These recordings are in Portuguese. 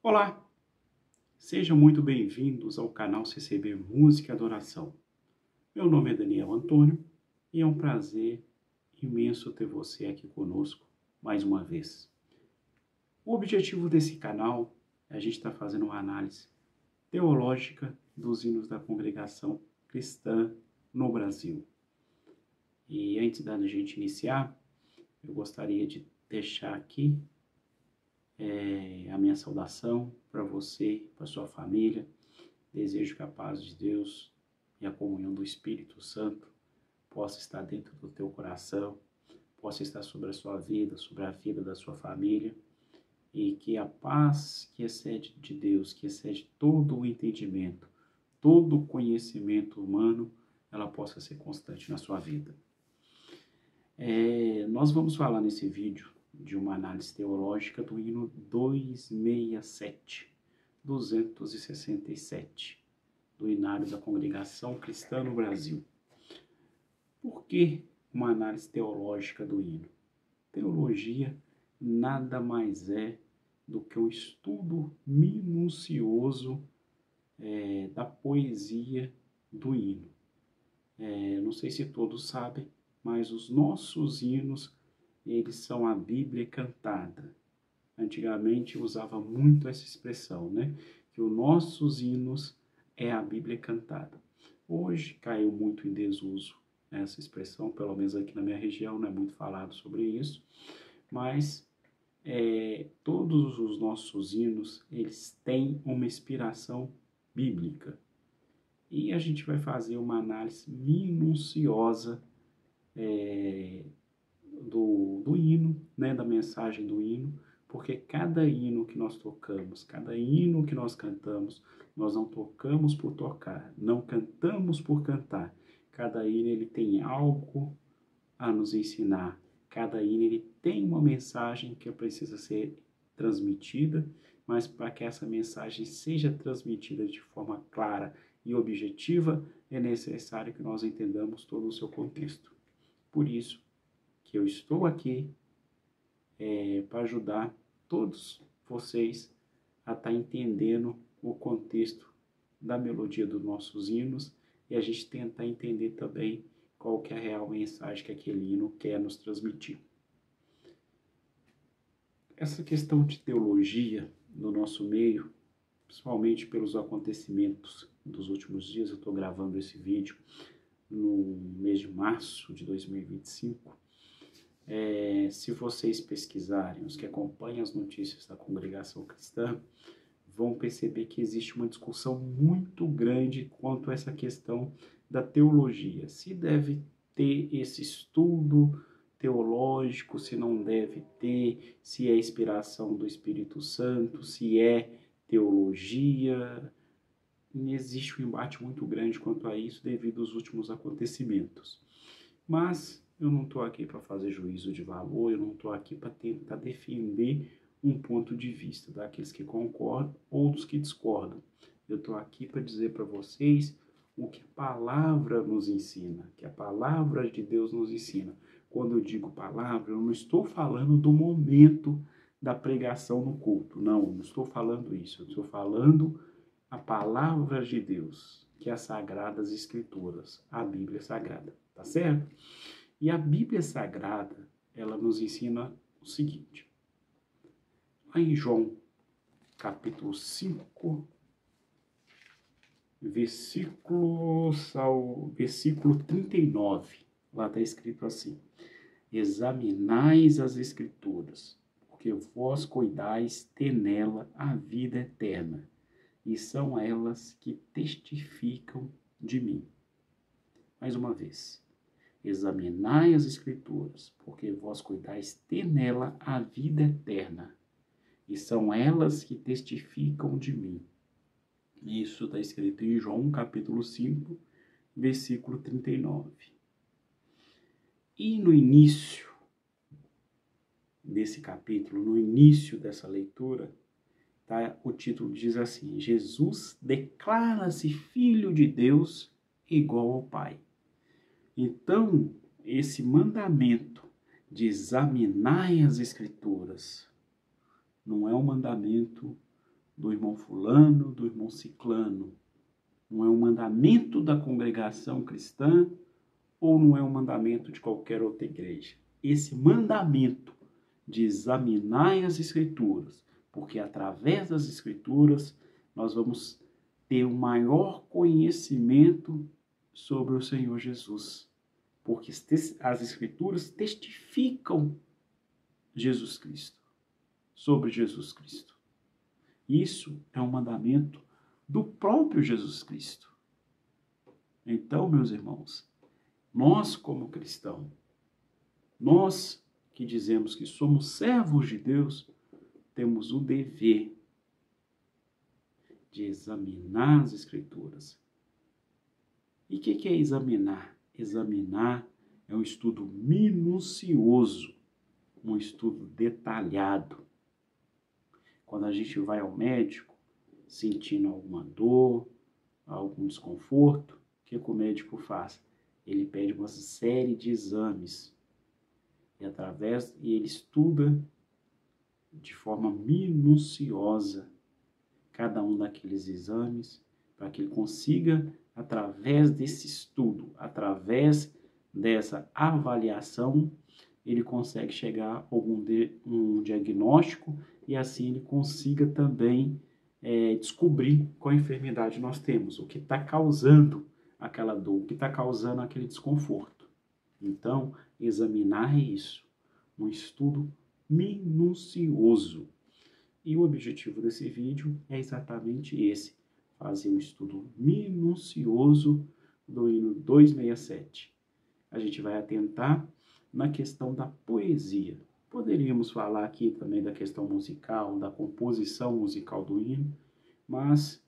Olá, sejam muito bem-vindos ao canal CCB Música e Adoração. Meu nome é Daniel Antônio e é um prazer imenso ter você aqui conosco mais uma vez. O objetivo desse canal é a gente estar fazendo uma análise teológica dos hinos da congregação cristã no Brasil. E antes da gente iniciar, eu gostaria de deixar aqui a minha saudação para você, para sua família. Desejo que a paz de Deus e a comunhão do Espírito Santo possa estar dentro do teu coração, possa estar sobre a sua vida, sobre a vida da sua família, e que a paz que excede de Deus, que excede todo o entendimento, todo o conhecimento humano, ela possa ser constante na sua vida. Nós vamos falar nesse vídeo de uma análise teológica do hino 267, do Inário da Congregação Cristã no Brasil. Por que uma análise teológica do hino? Teologia nada mais é do que um estudo minucioso da poesia do hino. Não sei se todos sabem, mas os nossos hinos, eles são a Bíblia cantada. Antigamente usava muito essa expressão, né? Que os nossos hinos é a Bíblia cantada. Hoje caiu muito em desuso essa expressão, pelo menos aqui na minha região não é muito falado sobre isso, mas todos os nossos hinos, eles têm uma inspiração bíblica. E a gente vai fazer uma análise minuciosa do hino, né, da mensagem do hino, porque cada hino que nós tocamos, cada hino que nós cantamos, nós não tocamos por tocar, não cantamos por cantar. Cada hino ele tem algo a nos ensinar, cada hino ele tem uma mensagem que precisa ser transmitida, mas para que essa mensagem seja transmitida de forma clara e objetiva, é necessário que nós entendamos todo o seu contexto. Por isso que eu estou aqui para ajudar todos vocês a estar entendendo o contexto da melodia dos nossos hinos e a gente tentar entender também qual que é a real mensagem que aquele hino quer nos transmitir. Essa questão de teologia no nosso meio, principalmente pelos acontecimentos dos últimos dias, eu estou gravando esse vídeo no mês de março de 2025, se vocês pesquisarem, os que acompanham as notícias da congregação cristã, vão perceber que existe uma discussão muito grande quanto a essa questão da teologia. Se deve ter esse estudo teológico, se não deve ter, se é inspiração do Espírito Santo, se é teologia. Existe um embate muito grande quanto a isso devido aos últimos acontecimentos. Mas eu não estou aqui para fazer juízo de valor, eu não estou aqui para tentar defender um ponto de vista daqueles que concordam ou dos que discordam. Eu estou aqui para dizer para vocês o que a palavra nos ensina, que a palavra de Deus nos ensina. Quando eu digo palavra, eu não estou falando do momento da pregação no culto, não estou falando isso, eu estou falando a palavra de Deus, que é as Sagradas Escrituras, a Bíblia Sagrada, tá certo? E a Bíblia Sagrada, ela nos ensina o seguinte, lá em João, capítulo 5, versículo 39, lá está escrito assim, examinais as Escrituras, porque vós cuidais ter nela a vida eterna, e são elas que testificam de mim. Mais uma vez, examinai as Escrituras, porque vós cuidais ter nela a vida eterna, e são elas que testificam de mim. Isso está escrito em João, capítulo 5, versículo 39. E no início desse capítulo, no início dessa leitura, o título diz assim, Jesus declara-se Filho de Deus igual ao Pai. Então, esse mandamento de examinar as Escrituras não é um mandamento do irmão fulano, do irmão ciclano. Não é um mandamento da congregação cristã ou não é um mandamento de qualquer outra igreja. Esse mandamento de examinar as Escrituras, porque através das Escrituras nós vamos ter um maior conhecimento sobre o Senhor Jesus. Porque as Escrituras testificam Jesus Cristo, sobre Jesus Cristo. Isso é um mandamento do próprio Jesus Cristo. Então, meus irmãos, nós como cristãos, nós que dizemos que somos servos de Deus, temos o dever de examinar as Escrituras. E o que é examinar? Examinar é um estudo minucioso, um estudo detalhado. Quando a gente vai ao médico, sentindo alguma dor, algum desconforto, o que o médico faz? Ele pede uma série de exames e ele estuda de forma minuciosa cada um daqueles exames para que ele consiga, através desse estudo, através dessa avaliação, ele consegue chegar a um diagnóstico e assim ele consiga também descobrir qual enfermidade nós temos, o que está causando aquela dor, o que está causando aquele desconforto. Então, examinar é isso, um estudo minucioso. E o objetivo desse vídeo é exatamente esse, fazer um estudo minucioso do hino 267. A gente vai atentar na questão da poesia. Poderíamos falar aqui também da questão musical, da composição musical do hino, mas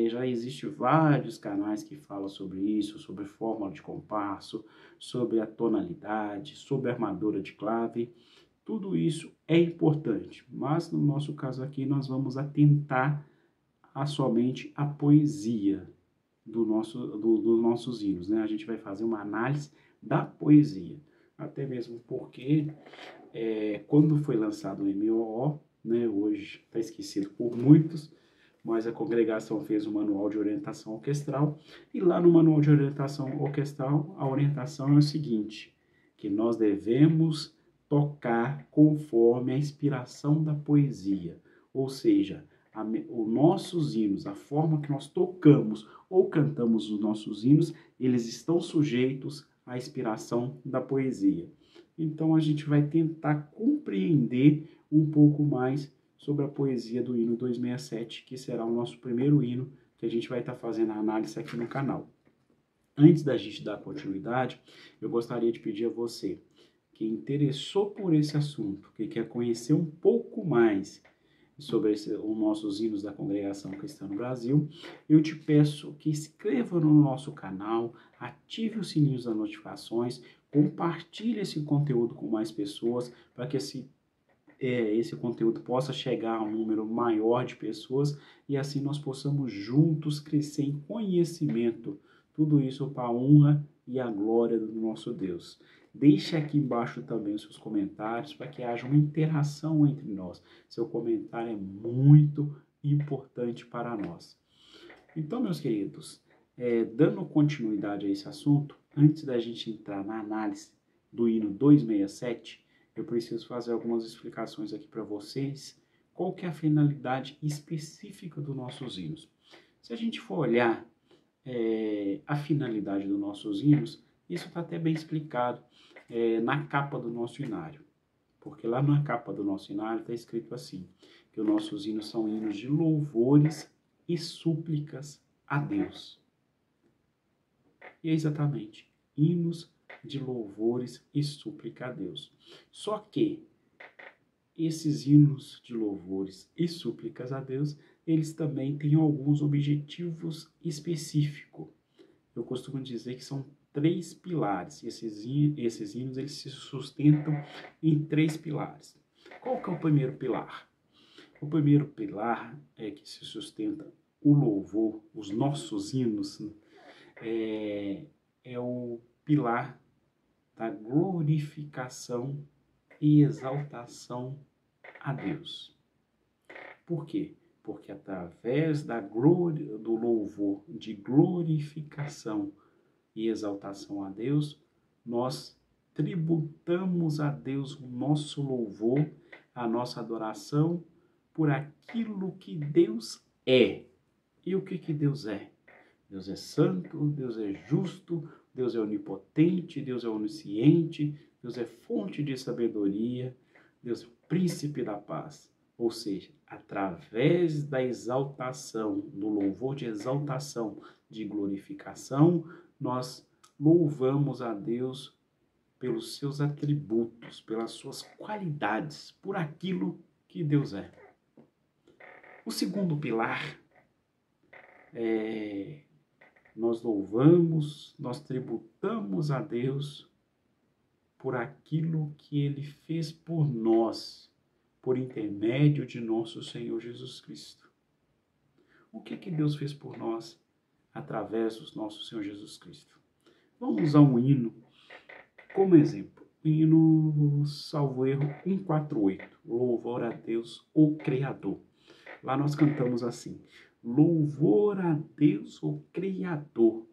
já existem vários canais que falam sobre isso, sobre fórmula de compasso, sobre a tonalidade, sobre a armadura de clave. Tudo isso é importante, mas no nosso caso aqui nós vamos atentar somente a poesia dos nossos hinos, né? A gente vai fazer uma análise da poesia, até mesmo porque quando foi lançado o MOO, né, hoje está esquecido por muitos, mas a congregação fez um manual de orientação orquestral, e lá no manual de orientação orquestral, a orientação é o seguinte, que nós devemos tocar conforme a inspiração da poesia, ou seja, os nossos hinos, a forma que nós tocamos ou cantamos os nossos hinos, eles estão sujeitos à inspiração da poesia. Então a gente vai tentar compreender um pouco mais sobre a poesia do hino 267, que será o nosso primeiro hino que a gente vai estar fazendo a análise aqui no canal. Antes da gente dar continuidade, eu gostaria de pedir a você que interessou por esse assunto, que quer conhecer um pouco mais sobre os nossos hinos da Congregação Cristã no Brasil, eu te peço que inscreva no nosso canal, ative o sininho das notificações, compartilhe esse conteúdo com mais pessoas, para que esse conteúdo possa chegar a um número maior de pessoas e assim nós possamos juntos crescer em conhecimento. Tudo isso para a honra e a glória do nosso Deus. Deixe aqui embaixo também os seus comentários para que haja uma interação entre nós. Seu comentário é muito importante para nós. Então, meus queridos, dando continuidade a esse assunto, antes da gente entrar na análise do hino 267, eu preciso fazer algumas explicações aqui para vocês. Qual que é a finalidade específica dos nossos hinos? Se a gente for olhar a finalidade dos nossos hinos, isso está até bem explicado na capa do nosso hinário. Porque lá na capa do nosso hinário está escrito assim, que os nossos hinos são hinos de louvores e súplicas a Deus. E é exatamente, hinos de louvores e súplica a Deus. Só que esses hinos de louvores e súplicas a Deus, eles também têm alguns objetivos específicos. Eu costumo dizer que são 3 pilares. Esses hinos eles se sustentam em 3 pilares. Qual que é o primeiro pilar? O primeiro pilar que se sustenta o louvor, os nossos hinos, é o pilar da glorificação e exaltação a Deus. Por quê? porque através da glória, do louvor, de glorificação e exaltação a Deus, nós tributamos a Deus o nosso louvor, a nossa adoração por aquilo que Deus é. E o que Deus é? Deus é santo, Deus é justo, Deus é onipotente, Deus é onisciente, Deus é fonte de sabedoria, Deus é príncipe da paz. Ou seja, através da exaltação, do louvor de exaltação, de glorificação, nós louvamos a Deus pelos seus atributos, pelas suas qualidades, por aquilo que Deus é. O segundo pilar é nós louvamos, nós tributamos a Deus por aquilo que Ele fez por nós, por intermédio de nosso Senhor Jesus Cristo. O que Deus fez por nós através do nosso Senhor Jesus Cristo? Vamos usar um hino como exemplo. O hino, salvo erro, 148. Louvor a Deus, o Criador. Lá nós cantamos assim: louvor a Deus, o Criador.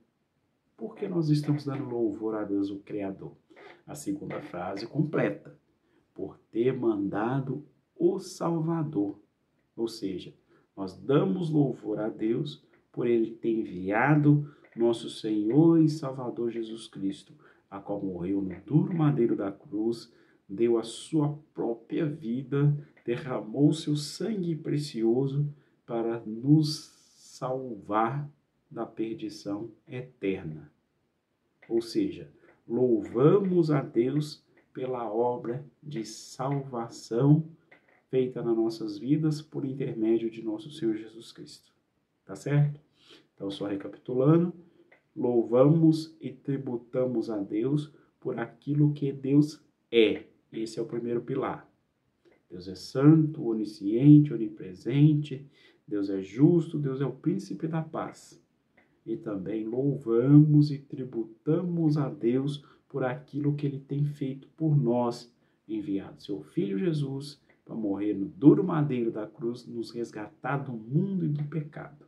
Por que nós estamos dando louvor a Deus, o Criador? A segunda frase completa: por ter mandado o Salvador. Ou seja, nós damos louvor a Deus por Ele ter enviado nosso Senhor e Salvador Jesus Cristo, a qual morreu no duro madeiro da cruz, deu a sua própria vida, derramou seu sangue precioso para nos salvar da perdição eterna. Ou seja, louvamos a Deus pela obra de salvação feita nas nossas vidas por intermédio de nosso Senhor Jesus Cristo. Tá certo? Então, só recapitulando, louvamos e tributamos a Deus por aquilo que Deus é. Esse é o primeiro pilar. Deus é santo, onisciente, onipresente, Deus é justo, Deus é o príncipe da paz. E também louvamos e tributamos a Deus por aquilo que Ele tem feito por nós, enviado seu Filho Jesus para morrer no duro madeiro da cruz, nos resgatar do mundo e do pecado.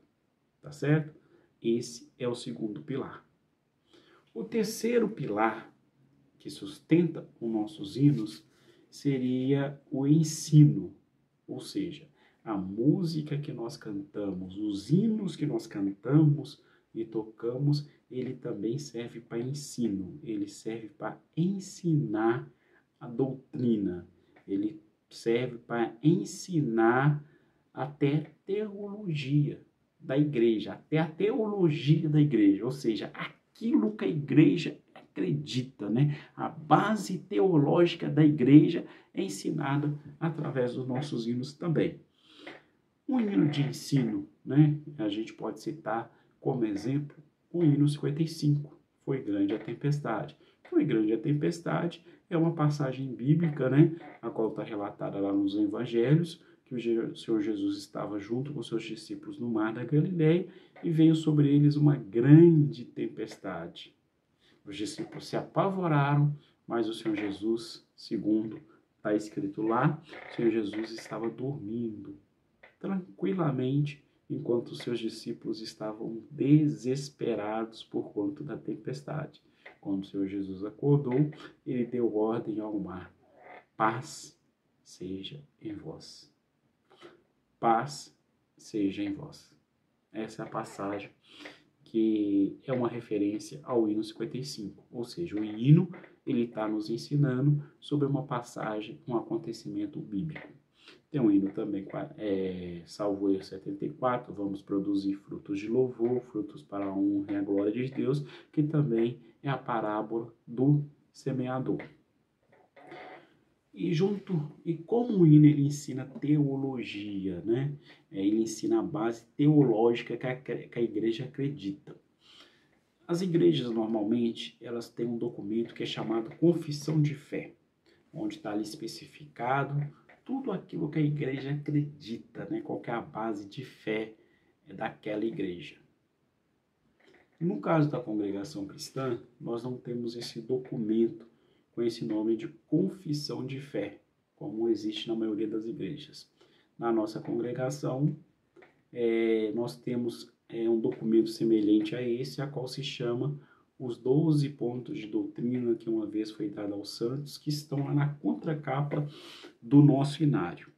Tá certo? Esse é o segundo pilar. O terceiro pilar que sustenta os nossos hinos seria o ensino, ou seja, a música que nós cantamos, os hinos que nós cantamos e tocamos, ele também serve para ensino, ele serve para ensinar a doutrina, ele serve para ensinar até teologia da igreja, até a teologia da igreja, ou seja, aquilo que a igreja acredita, né? A base teológica da igreja é ensinada através dos nossos hinos também. Um hino de ensino, né? A gente pode citar como exemplo o hino 55, Foi Grande a Tempestade. Foi Grande a Tempestade é uma passagem bíblica, né? A qual está relatada lá nos evangelhos, que o Senhor Jesus estava junto com seus discípulos no mar da Galileia e veio sobre eles uma grande tempestade. Os discípulos se apavoraram, mas o Senhor Jesus, segundo está escrito lá, o Senhor Jesus estava dormindo tranquilamente, enquanto os seus discípulos estavam desesperados por conta da tempestade. Quando o Senhor Jesus acordou, ele deu ordem ao mar: paz seja em vós. Paz seja em vós. Essa é a passagem que é uma referência ao hino 55, ou seja, o hino ele está nos ensinando sobre uma passagem, um acontecimento bíblico. Tem um hino também, salvo erro 74, vamos produzir frutos de louvor, frutos para a honra e a glória de Deus, que também é a parábola do semeador. E como o hino ele ensina teologia, né? Ele ensina a base teológica que a igreja acredita. As igrejas, normalmente, elas têm um documento que é chamado Confissão de Fé, onde está ali especificado tudo aquilo que a igreja acredita, né? Qual que é a base de fé daquela igreja. No caso da congregação cristã, nós não temos esse documento com esse nome de confissão de fé, como existe na maioria das igrejas. Na nossa congregação, nós temos um documento semelhante a esse, a qual se chama os 12 pontos de doutrina que uma vez foi dado aos santos, que estão lá na contracapa do nosso inário.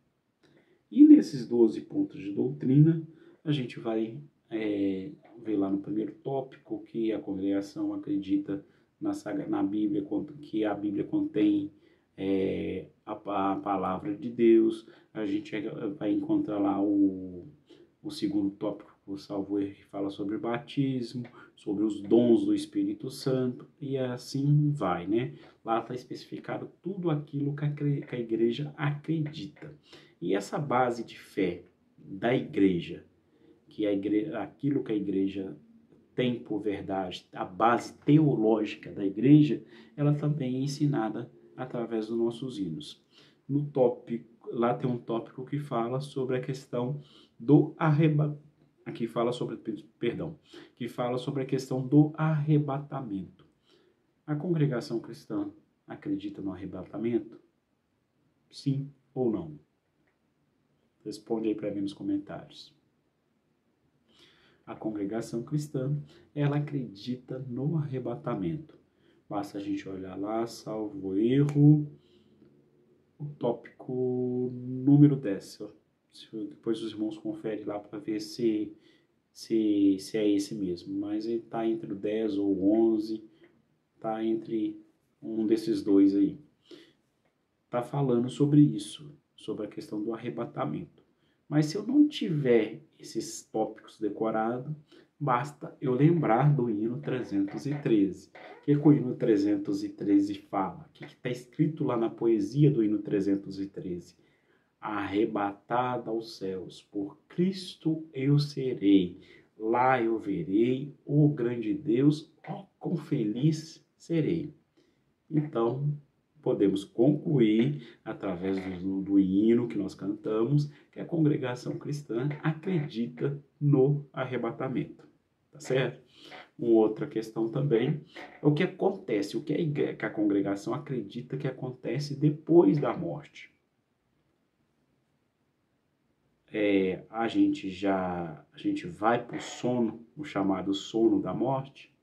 E nesses 12 pontos de doutrina, a gente vai ver lá no primeiro tópico que a congregação acredita na Bíblia, que a Bíblia contém a palavra de Deus. A gente vai encontrar lá o segundo tópico, o salvo erro, que fala sobre batismo, sobre os dons do Espírito Santo, e assim vai, né? Lá está especificado tudo aquilo que a igreja acredita. E essa base de fé da igreja, aquilo que a igreja tem por verdade, a base teológica da igreja, ela também é ensinada através dos nossos hinos. No tópico, lá tem um tópico que fala sobre a questão do arrebatamento, que fala sobre a questão do arrebatamento. A congregação cristã acredita no arrebatamento? Sim ou não? Responde aí para mim nos comentários. A congregação cristã, ela acredita no arrebatamento. Basta a gente olhar lá, salvo erro, o tópico número 10. Depois os irmãos conferem lá para ver se é esse mesmo. Mas ele está entre o 10 ou o 11, está entre um desses dois aí. Está falando sobre isso, sobre a questão do arrebatamento. Mas se eu não tiver esses tópicos decorados, basta eu lembrar do hino 313. O que o hino 313 fala? O que está escrito lá na poesia do hino 313? Arrebatada aos céus, por Cristo eu serei, lá eu verei o grande Deus, ó, quão feliz serei. Então, podemos concluir, através do hino que nós cantamos, que a congregação cristã acredita no arrebatamento. Tá certo? Uma outra questão também é o que acontece, o que a congregação acredita que acontece depois da morte. A gente vai para o sono, o chamado sono da morte?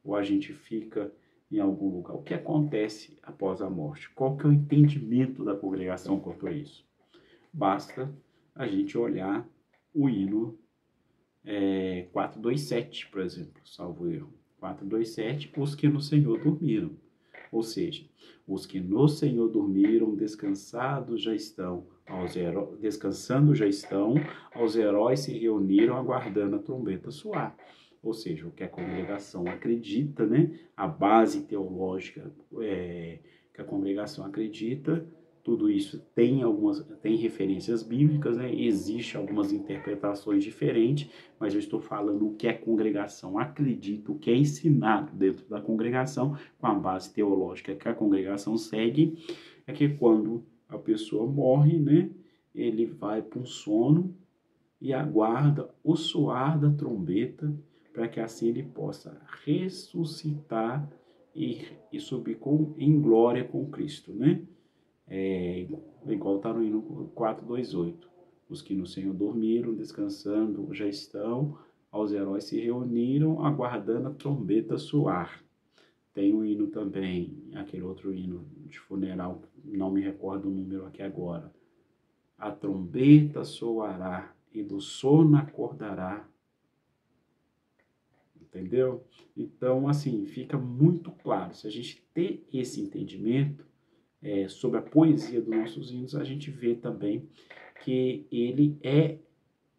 Ou a gente fica em algum lugar? O que acontece após a morte? Qual que é o entendimento da congregação quanto a isso? Basta a gente olhar o hino 427, por exemplo, salvo erro. 427, os que no Senhor dormiram. Ou seja, os que no Senhor dormiram, descansando já estão, aos heróis se reuniram, aguardando a trombeta soar. Ou seja, o que a congregação acredita, né? A base teológica que a congregação acredita, tudo isso tem referências bíblicas, né? Existem algumas interpretações diferentes, mas eu estou falando o que a congregação acredita, o que é ensinado dentro da congregação, com a base teológica que a congregação segue, é que quando a pessoa morre, né? Ele vai para um sono e aguarda o soar da trombeta, para que assim ele possa ressuscitar e subir em glória com Cristo, né? Igual está no hino 428. Os que no Senhor dormiram, descansando, já estão, aos heróis se reuniram, aguardando a trombeta soar. Tem um hino também, aquele outro hino de funeral, não me recordo o número aqui agora. A trombeta soará e do sono acordará. Entendeu? Então, assim, fica muito claro. Se a gente ter esse entendimento sobre a poesia dos nossos hinos, a gente vê também que ele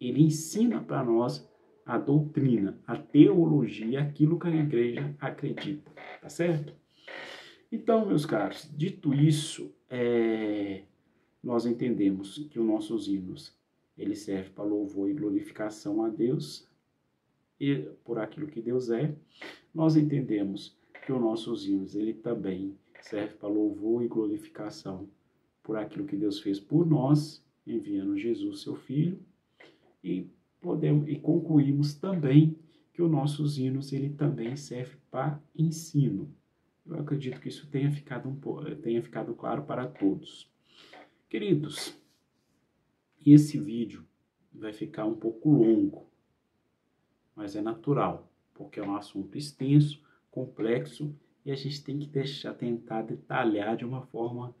ensina para nós a doutrina, a teologia, aquilo que a igreja acredita, tá certo? Então, meus caros, dito isso, nós entendemos que os nossos hinos, ele serve para louvor e glorificação a Deus, e por aquilo que Deus é. Nós entendemos que os nossos hinos, ele também serve para louvor e glorificação por aquilo que Deus fez por nós, enviando Jesus, seu Filho, e concluímos também que os nossos hinos, ele também serve para ensino. Eu acredito que isso tenha ficado claro para todos. Queridos, esse vídeo vai ficar um pouco longo, mas é natural, porque é um assunto extenso, complexo, e a gente tem que tentar detalhar de uma forma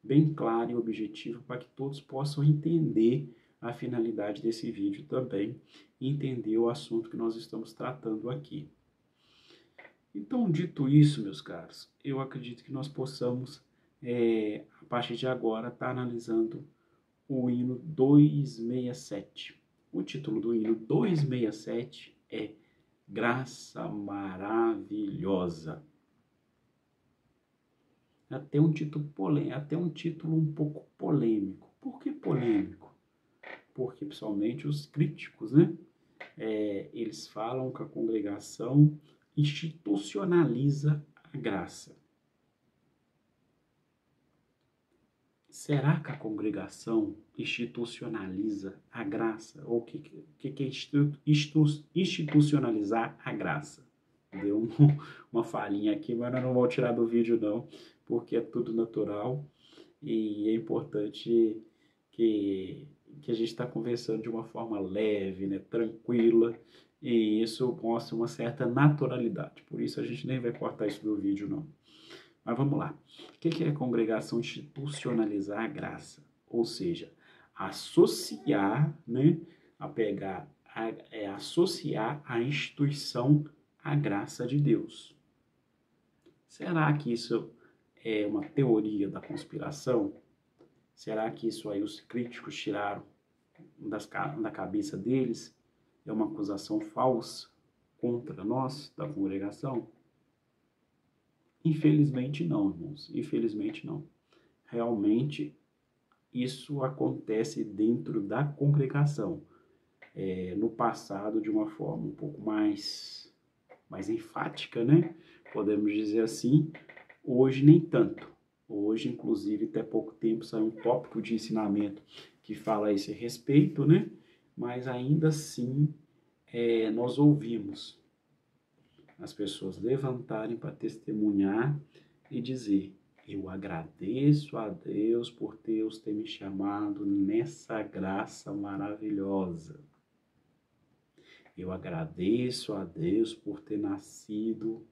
bem clara e objetiva para que todos possam entender a finalidade desse vídeo também e entender o assunto que nós estamos tratando aqui. Então, dito isso, meus caros, eu acredito que nós possamos, a partir de agora, estar analisando o hino 267. O título do hino 267 é Graça Maravilhosa. Até um título um pouco polêmico. Por que polêmico? Porque, principalmente, os críticos, né? Eles falam que a congregação institucionaliza a graça. Será que a congregação institucionaliza a graça? Ou o que é institucionalizar a graça? Deu uma falhinha aqui, mas eu não vou tirar do vídeo não, porque é tudo natural e é importante que a gente está conversando de uma forma leve, né, tranquila, e isso mostra uma certa naturalidade. Por isso a gente nem vai cortar isso do vídeo não. Mas vamos lá. O que é a congregação institucionalizar a graça? Ou seja, associar, né, associar a instituição à graça de Deus. Será que isso é uma teoria da conspiração? Será que isso aí os críticos tiraram da cabeça deles? É uma acusação falsa contra nós, da congregação? Infelizmente não, irmãos. Infelizmente não. Realmente isso acontece dentro da congregação. No passado, de uma forma um pouco mais enfática, né? Podemos dizer assim. Hoje nem tanto. Hoje, inclusive, até pouco tempo saiu um tópico de ensinamento que fala a esse respeito, né? Mas ainda assim nós ouvimos as pessoas levantarem para testemunhar e dizer: eu agradeço a Deus por Deus ter me chamado nessa graça maravilhosa. Eu agradeço a Deus por ter nascido.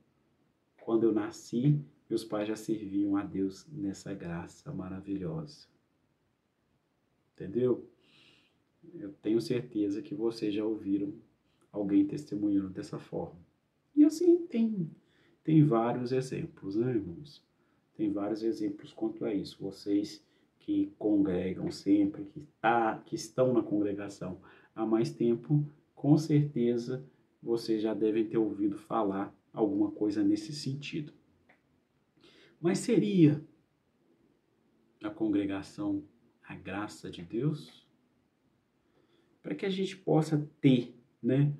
Quando eu nasci, meus pais já serviam a Deus nessa graça maravilhosa. Entendeu? Eu tenho certeza que vocês já ouviram alguém testemunhando dessa forma. E assim tem vários exemplos, né, irmãos? Tem vários exemplos quanto a isso. Vocês que congregam sempre, que estão na congregação há mais tempo, com certeza vocês já devem ter ouvido falar alguma coisa nesse sentido. Mas seria a congregação a graça de Deus? Para que a gente possa ter, né,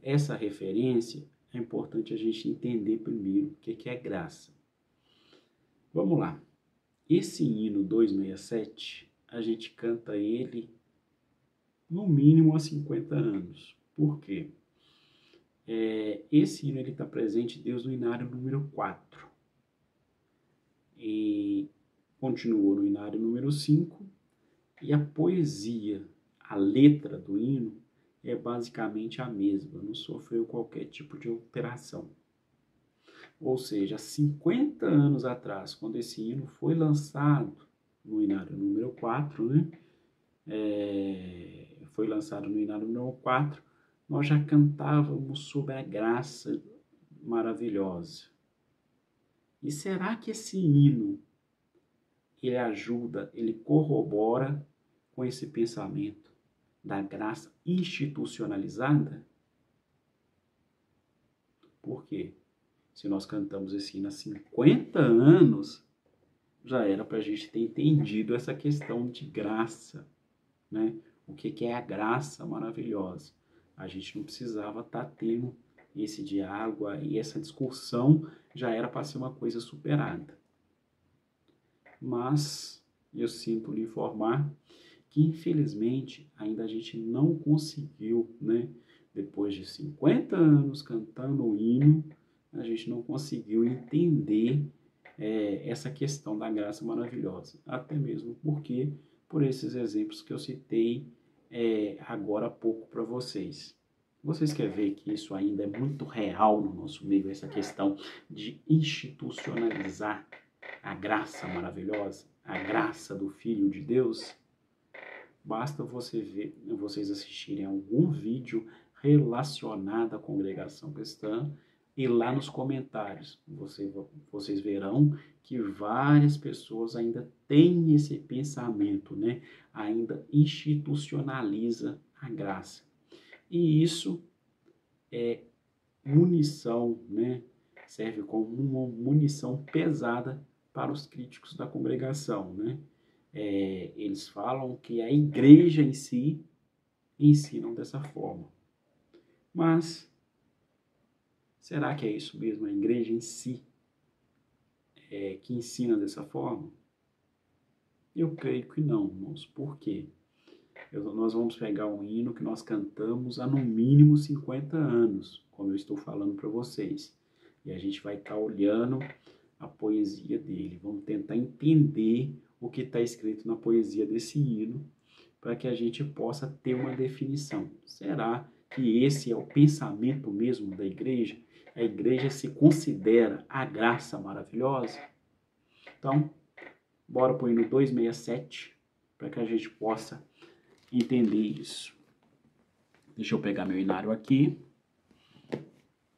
essa referência, é importante a gente entender primeiro o que é graça. Vamos lá. Esse hino 267, a gente canta ele no mínimo há 50 anos. Por quê? Esse hino está presente em Deus no Inário número 4. E continuou no Inário número 5. E a poesia, a letra do hino, é basicamente a mesma, não sofreu qualquer tipo de alteração. Ou seja, 50 anos atrás, quando esse hino foi lançado no Inário número 4, né? Foi lançado no Inário número 4, nós já cantávamos sobre a graça maravilhosa. E será que esse hino, ele ajuda, ele corrobora com esse pensamento da graça institucionalizada? Por quê? Se nós cantamos esse hino há 50 anos, já era para a gente ter entendido essa questão de graça, né? O que é a graça maravilhosa? A gente não precisava estar tendo esse diálogo e essa discussão, já era para ser uma coisa superada. Mas eu sinto lhe informar que, infelizmente, ainda a gente não conseguiu, né? Depois de 50 anos cantando o hino, a gente não conseguiu entender essa questão da graça maravilhosa. Até mesmo porque, por esses exemplos que eu citei agora há pouco para vocês. Vocês querem ver que isso ainda é muito real no nosso meio, essa questão de institucionalizar a graça maravilhosa, a graça do Filho de Deus? Basta vocês assistirem algum vídeo relacionado à congregação cristã e lá nos comentários vocês verão que várias pessoas ainda têm esse pensamento, né? Ainda institucionaliza a graça. E isso é munição, né? Serve como uma munição pesada para os críticos da congregação, né? Eles falam que a igreja em si ensinam dessa forma. Mas, será que é isso mesmo? A igreja em si que ensina dessa forma? Eu creio que não, irmãos. Por quê? Nós vamos pegar um hino que nós cantamos há no mínimo 50 anos, como eu estou falando para vocês. E a gente vai estar olhando a poesia dele. Vamos tentar entender o que está escrito na poesia desse hino, para que a gente possa ter uma definição. Será que esse é o pensamento mesmo da igreja? A igreja se considera a graça maravilhosa? Então, bora para o hino 267, para que a gente possa entender isso. Deixa eu pegar meu hinário aqui.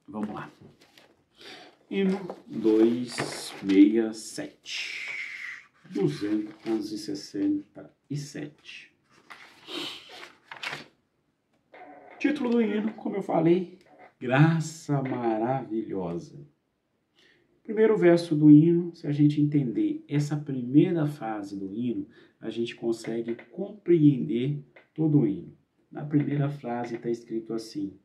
Vamos lá. Hino 267. 267. Título do hino, como eu falei, Graça Maravilhosa. Primeiro verso do hino, se a gente entender essa primeira frase do hino, a gente consegue compreender todo o hino. Na primeira frase está escrito assim: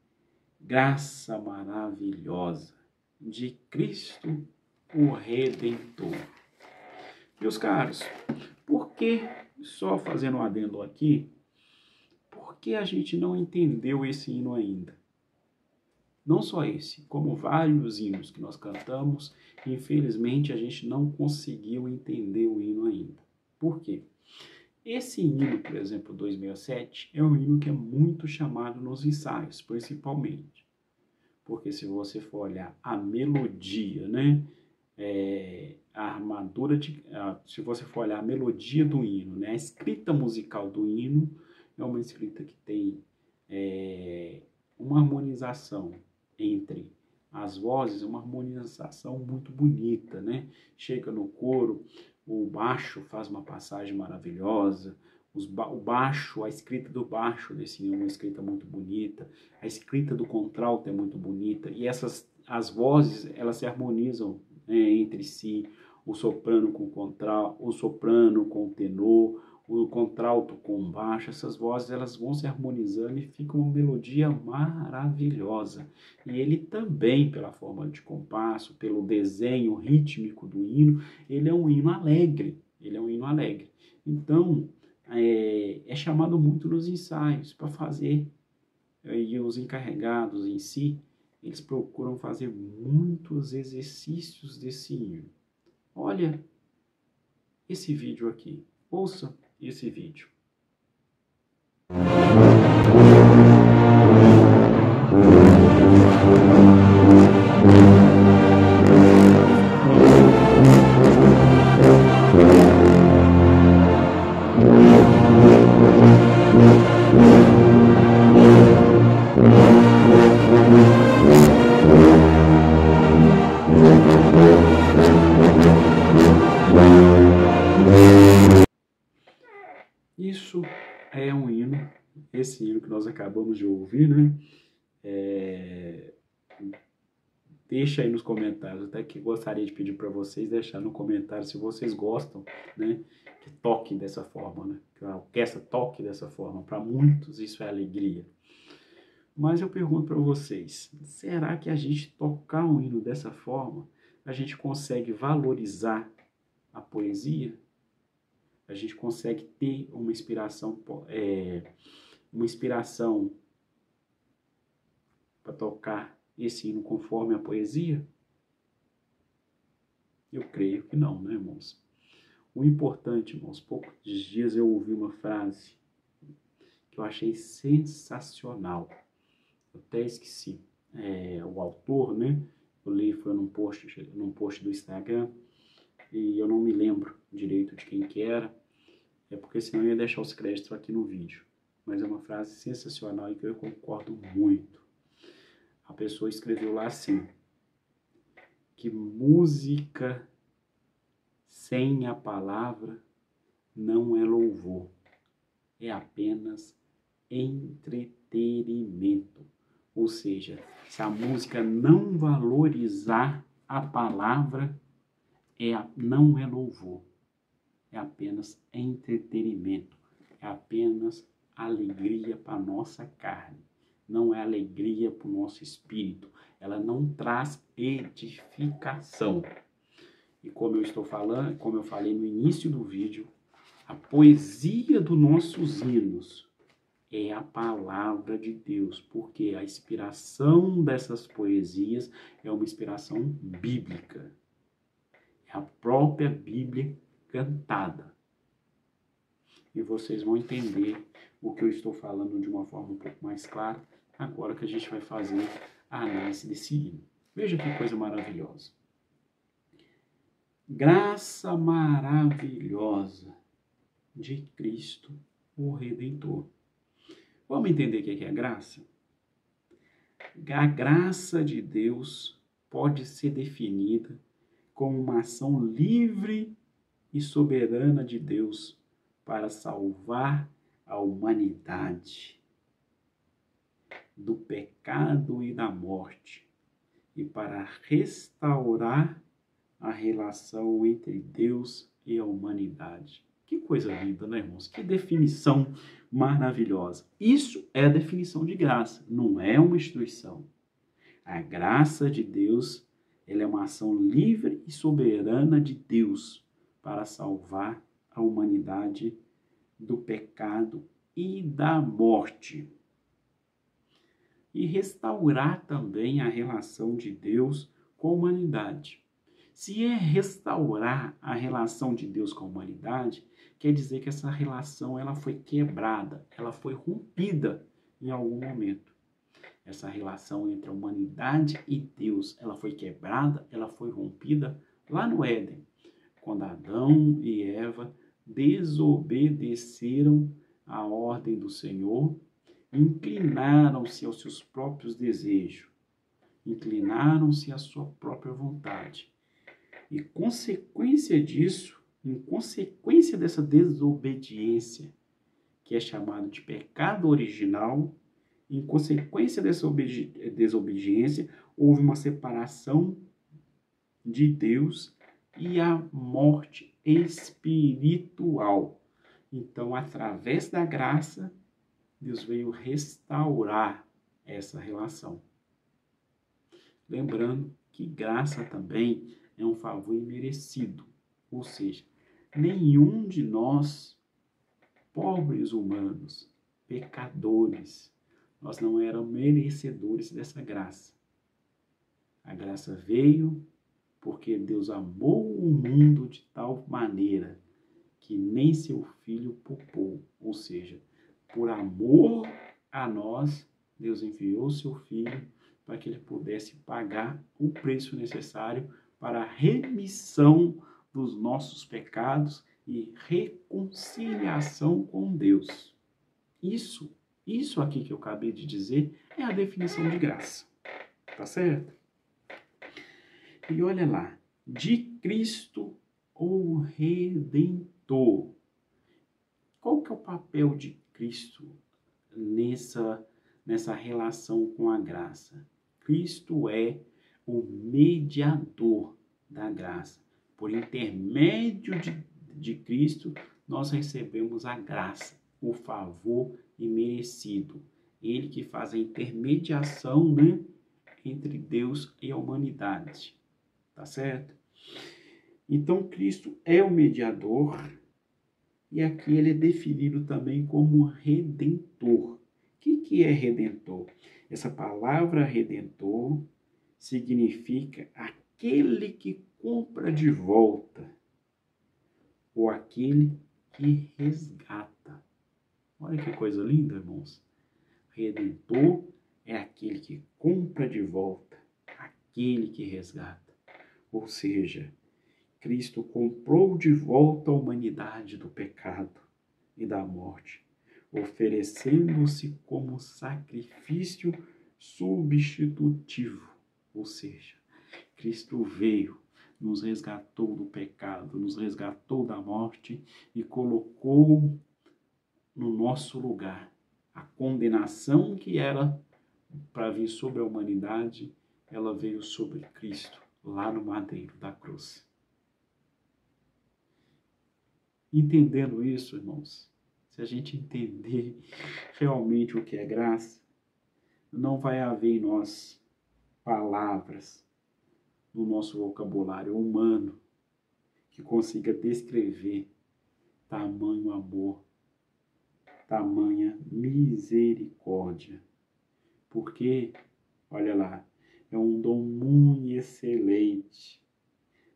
graça maravilhosa de Cristo, o Redentor. Meus caros, por que, só fazendo um adendo aqui, por que a gente não entendeu esse hino ainda? Não só esse, como vários hinos que nós cantamos, infelizmente a gente não conseguiu entender o hino ainda. Por quê? Esse hino, por exemplo, 267, é um hino que é muito chamado nos ensaios, principalmente. Porque se você for olhar a melodia, né? Se você for olhar a melodia do hino, né? A escrita musical do hino é uma escrita que tem uma harmonização entre as vozes, uma harmonização muito bonita, né? Chega no coro, o baixo faz uma passagem maravilhosa, o baixo, a escrita do baixo desse hino é uma escrita muito bonita, a escrita do contralto é muito bonita, e as vozes, elas se harmonizam, né, entre si, o soprano com o contralto, o soprano com o tenor, o contralto com o baixo, essas vozes elas vão se harmonizando e fica uma melodia maravilhosa. E ele também, pela forma de compasso, pelo desenho rítmico do hino, ele é um hino alegre. Então, é chamado muito nos ensaios para fazer, e os encarregados em si, eles procuram fazer muitos exercícios desse hino. Olha esse vídeo aqui, ouça esse vídeo. Isso é um hino, esse hino que nós acabamos de ouvir, né? Deixa aí nos comentários, até que gostaria de pedir para vocês deixar no comentário se vocês gostam, né? Que toque dessa forma, né? Que a orquestra toque dessa forma. Para muitos isso é alegria. Mas eu pergunto para vocês, será que a gente tocar um hino dessa forma, a gente consegue valorizar a poesia? A gente consegue ter uma inspiração para tocar esse hino conforme a poesia? Eu creio que não, né, irmãos? O importante, irmãos, poucos dias eu ouvi uma frase que eu achei sensacional. Eu até esqueci o autor, né? Eu li, foi num post do Instagram, e eu não me lembro direito de quem que era, porque senão eu ia deixar os créditos aqui no vídeo. Mas é uma frase sensacional e que eu concordo muito. A pessoa escreveu lá assim, que música sem a palavra não é louvor, é apenas entretenimento. Ou seja, se a música não valorizar a palavra, não é louvor, é apenas entretenimento, é apenas alegria para a nossa carne, não é alegria para o nosso espírito, ela não traz edificação. E como eu falei no início do vídeo, a poesia dos nossos hinos é a palavra de Deus, porque a inspiração dessas poesias é uma inspiração bíblica. É a própria Bíblia cantada. E vocês vão entender o que eu estou falando de uma forma um pouco mais clara, agora que a gente vai fazer a análise desse hino. Veja que coisa maravilhosa. Graça maravilhosa de Cristo, o Redentor. Vamos entender o que é graça? A graça de Deus pode ser definida como uma ação livre e soberana de Deus para salvar a humanidade do pecado e da morte e para restaurar a relação entre Deus e a humanidade. Que coisa linda, né, irmãos? Que definição maravilhosa. Isso é a definição de graça, não é uma instituição. A graça de Deus, ela é uma ação livre e soberana de Deus para salvar a humanidade do pecado e da morte. E restaurar também a relação de Deus com a humanidade. Se é restaurar a relação de Deus com a humanidade, quer dizer que essa relação ela foi quebrada, ela foi rompida em algum momento. Essa relação entre a humanidade e Deus, ela foi quebrada, ela foi rompida lá no Éden, quando Adão e Eva desobedeceram à ordem do Senhor, inclinaram-se aos seus próprios desejos, inclinaram-se à sua própria vontade. E consequência disso, em consequência dessa desobediência, que é chamado de pecado original, em consequência dessa desobediência, houve uma separação de Deus e a morte espiritual. Então, através da graça, Deus veio restaurar essa relação. Lembrando que graça também é um favor imerecido, ou seja, nenhum de nós, pobres humanos, pecadores, nós não éramos merecedores dessa graça. A graça veio porque Deus amou o mundo de tal maneira que nem seu Filho poupou, ou seja, por amor a nós, Deus enviou seu Filho para que ele pudesse pagar o preço necessário para a remissão dos nossos pecados e reconciliação com Deus. Isso aqui que eu acabei de dizer é a definição de graça. Tá certo? E olha lá, de Cristo o Redentor. Qual que é o papel de Cristo nessa relação com a graça? Cristo é o mediador da graça. Por intermédio de Cristo, nós recebemos a graça, o favor imerecido. Ele que faz a intermediação, né, entre Deus e a humanidade. Tá certo? Então, Cristo é o mediador e aqui ele é definido também como redentor. O que é redentor? Essa palavra redentor significa aquele que compra de volta ou aquele que resgata. Olha que coisa linda, irmãos. Redentor é aquele que compra de volta, aquele que resgata. Ou seja, Cristo comprou de volta a humanidade do pecado e da morte, oferecendo-se como sacrifício substitutivo. Ou seja, Cristo veio, nos resgatou do pecado, nos resgatou da morte e colocou no nosso lugar. A condenação que era para vir sobre a humanidade, ela veio sobre Cristo, lá no madeiro da cruz. Entendendo isso, irmãos, se a gente entender realmente o que é graça, não vai haver em nós palavras no nosso vocabulário humano que consiga descrever tamanho amor, tamanha misericórdia. Porque, olha lá, é um dom muito excelente,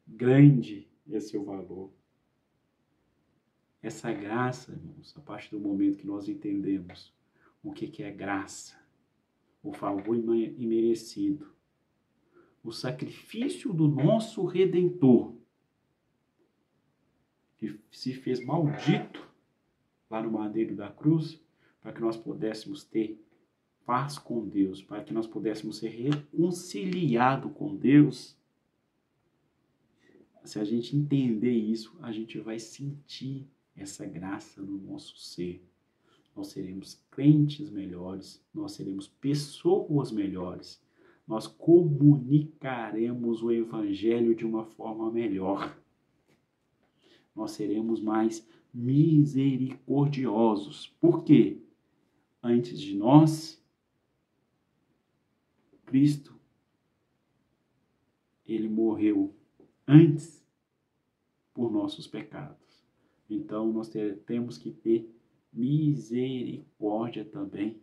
grande é seu valor. Essa graça, irmãos, a partir do momento que nós entendemos o que é graça, o favor imerecido, o sacrifício do nosso Redentor, que se fez maldito lá no madeiro da cruz, para que nós pudéssemos ter paz com Deus, para que nós pudéssemos ser reconciliados com Deus. Se a gente entender isso, a gente vai sentir essa graça no nosso ser. Nós seremos crentes melhores, nós seremos pessoas melhores, nós comunicaremos o Evangelho de uma forma melhor. Nós seremos mais misericordiosos. Por quê? Antes de nós, Cristo, ele morreu antes por nossos pecados. Então, nós temos que ter misericórdia também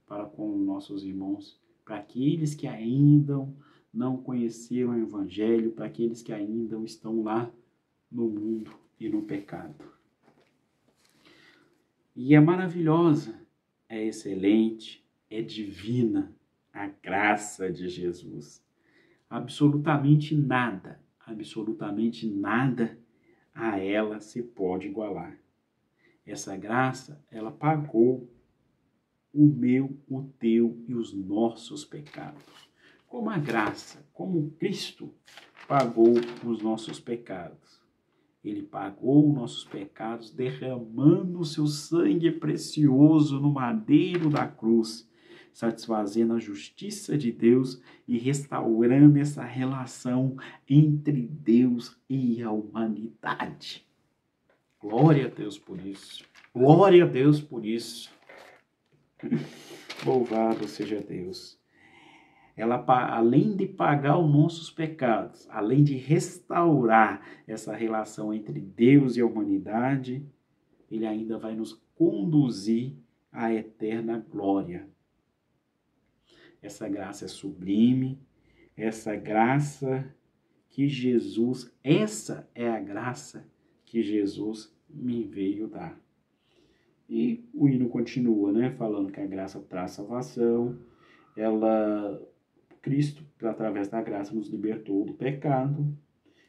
para com nossos irmãos, para aqueles que ainda não conheceram o Evangelho, para aqueles que ainda estão lá no mundo e no pecado. E é maravilhosa, é excelente, é divina a graça de Jesus. Absolutamente nada a ela se pode igualar. Essa graça, ela pagou o meu, o teu e os nossos pecados. Como a graça, como Cristo pagou os nossos pecados. Ele pagou os nossos pecados derramando o seu sangue precioso no madeiro da cruz, satisfazendo a justiça de Deus e restaurando essa relação entre Deus e a humanidade. Glória a Deus por isso. Glória a Deus por isso. Louvado seja Deus. Ela, além de pagar os nossos pecados, além de restaurar essa relação entre Deus e a humanidade, ele ainda vai nos conduzir à eterna glória. Essa graça é sublime, essa graça que Jesus, essa é a graça que Jesus me veio dar. E o hino continua, né, falando que a graça traz salvação, Cristo, através da graça, nos libertou do pecado,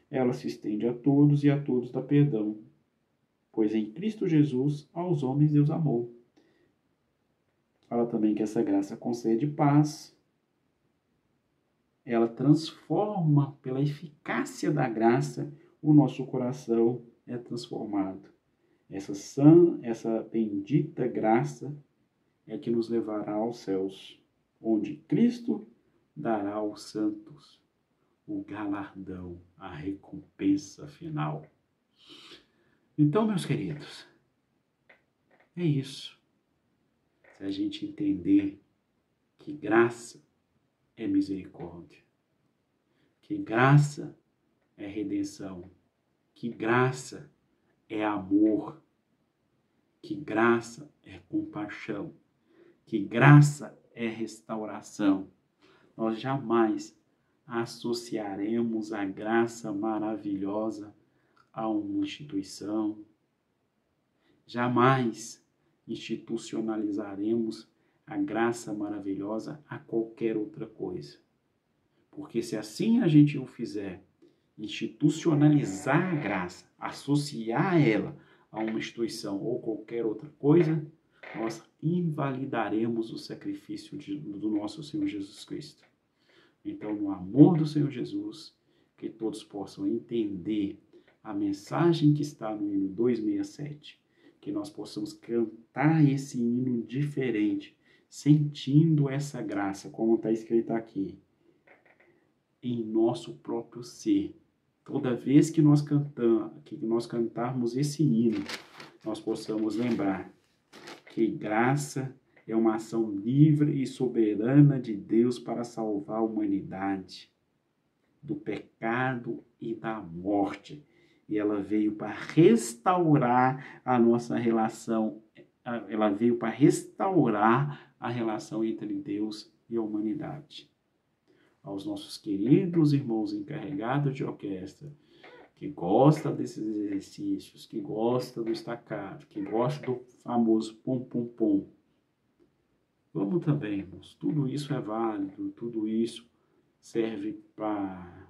ela se estende a todos e a todos dá perdão, pois em Cristo Jesus aos homens Deus amou. Fala também que essa graça concede paz, ela transforma, pela eficácia da graça, o nosso coração é transformado. Essa bendita graça é que nos levará aos céus, onde Cristo dará aos santos o galardão, a recompensa final. Então, meus queridos, é isso. Se a gente entender que graça é misericórdia, que graça é redenção, que graça é amor, que graça é compaixão, que graça é restauração, nós jamais associaremos a graça maravilhosa a uma instituição, jamais institucionalizaremos a graça maravilhosa a qualquer outra coisa. Porque se assim a gente o fizer, institucionalizar a graça, associar ela a uma instituição ou qualquer outra coisa, nós invalidaremos o sacrifício do nosso Senhor Jesus Cristo. Então, no amor do Senhor Jesus, que todos possam entender a mensagem que está no hino 267, que nós possamos cantar esse hino diferente, sentindo essa graça, como está escrito aqui, em nosso próprio ser. Toda vez que nós cantarmos esse hino, nós possamos lembrar que graça é uma ação livre e soberana de Deus para salvar a humanidade do pecado e da morte. E ela veio para restaurar a nossa relação, ela veio para restaurar a relação entre Deus e a humanidade. Aos nossos queridos irmãos encarregados de orquestra, que gosta desses exercícios, que gosta do staccato, que gosta do famoso pom-pom-pom. Vamos também, irmãos, tudo isso é válido, tudo isso serve para,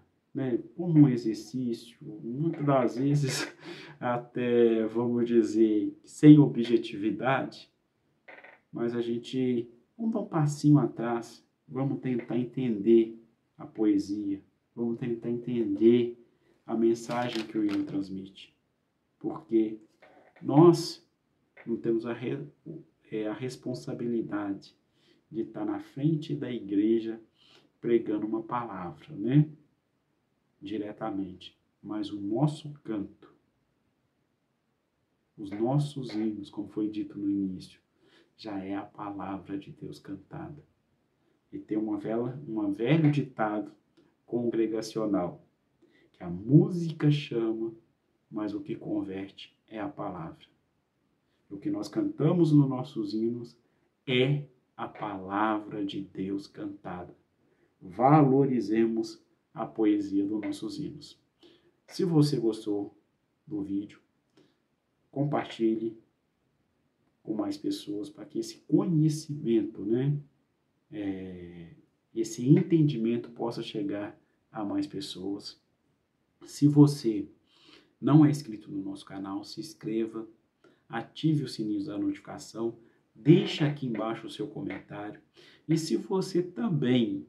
como um exercício, muitas das vezes até, vamos dizer, sem objetividade, mas a gente, vamos dar um passinho atrás, vamos tentar entender a poesia, vamos tentar entender a mensagem que o hino transmite, porque nós não temos a responsabilidade de estar na frente da igreja pregando uma palavra, diretamente, mas o nosso canto, os nossos hinos, como foi dito no início, já é a palavra de Deus cantada. E tem um velho ditado congregacional, que a música chama, mas o que converte é a palavra. O que nós cantamos nos nossos hinos é a palavra de Deus cantada. Valorizemos a poesia dos nossos hinos. Se você gostou do vídeo, compartilhe com mais pessoas para que esse conhecimento, esse entendimento possa chegar a mais pessoas. Se você não é inscrito no nosso canal, se inscreva, ative o sininho da notificação, deixe aqui embaixo o seu comentário. E se você também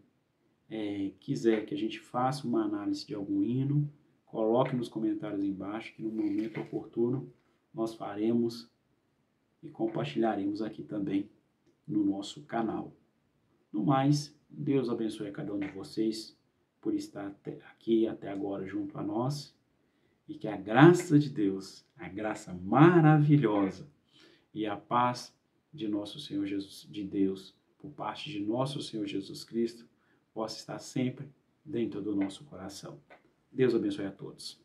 quiser que a gente faça uma análise de algum hino, coloque nos comentários embaixo, que no momento oportuno nós faremos e compartilharemos aqui também no nosso canal. No mais, Deus abençoe a cada um de vocês por estar aqui até agora junto a nós, e que a graça de Deus, a graça maravilhosa e a paz de nosso Senhor Jesus, de Deus, por parte de nosso Senhor Jesus Cristo, possa estar sempre dentro do nosso coração. Deus abençoe a todos.